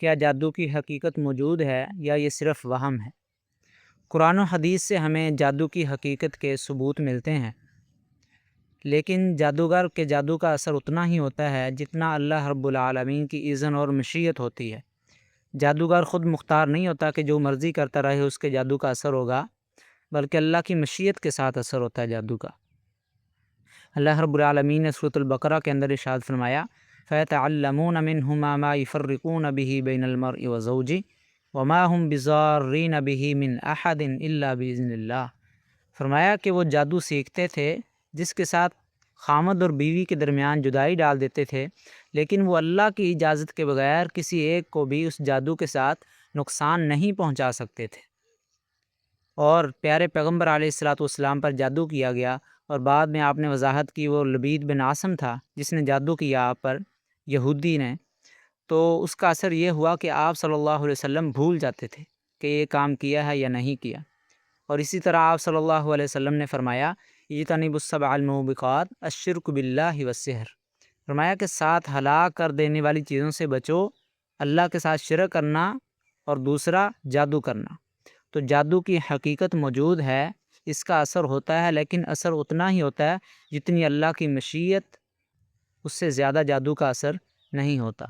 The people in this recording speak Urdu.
کیا جادو کی حقیقت موجود ہے یا یہ صرف وہم ہے؟ قرآن و حدیث سے ہمیں جادو کی حقیقت کے ثبوت ملتے ہیں، لیکن جادوگر کے جادو کا اثر اتنا ہی ہوتا ہے جتنا اللہ رب العالمین کی اذن اور مشیت ہوتی ہے۔ جادوگر خود مختار نہیں ہوتا کہ جو مرضی کرتا رہے اس کے جادو کا اثر ہوگا، بلکہ اللہ کی مشیت کے ساتھ اثر ہوتا ہے جادو کا۔ اللہ رب العالمین نے سورۃ البقرہ کے اندر ارشاد فرمایا فَيَتَعَلَّمُونَ مِنْهُمَا مَا يُفَرِّقُونَ بِهِ بَيْنَ الْمَرْءِ وَزَوْجِهِ وَمَا هُمْ بِضَارِّينَ بِهِ مِنْ أَحَدٍ إِلَّا بِإِذْنِ اللَّهِ۔ فرمایا کہ وہ جادو سیکھتے تھے جس کے ساتھ خامد اور بیوی کے درمیان جدائی ڈال دیتے تھے، لیکن وہ اللہ کی اجازت کے بغیر کسی ایک کو بھی اس جادو کے ساتھ نقصان نہیں پہنچا سکتے تھے۔ اور پیارے پیغمبر علیہ السلام پر جادو کیا گیا، اور بعد میں آپ نے وضاحت کی وہ لبید بن عاصم تھا جس نے جادو کیا آپ پر، یہودی نے، تو اس کا اثر یہ ہوا کہ آپ صلی اللہ علیہ وسلم بھول جاتے تھے کہ یہ کام کیا ہے یا نہیں کیا۔ اور اسی طرح آپ صلی اللہ علیہ وسلم نے فرمایا اجتنبوا السبع الموبقات الشرک باللہ والسحر، فرمایا کہ 7 ہلاک کر دینے والی چیزوں سے بچو، اللہ کے ساتھ شرک کرنا اور دوسرا جادو کرنا۔ تو جادو کی حقیقت موجود ہے، اس کا اثر ہوتا ہے، لیکن اثر اتنا ہی ہوتا ہے جتنی اللہ کی مشیت، اس سے زیادہ جادو کا اثر نہیں ہوتا۔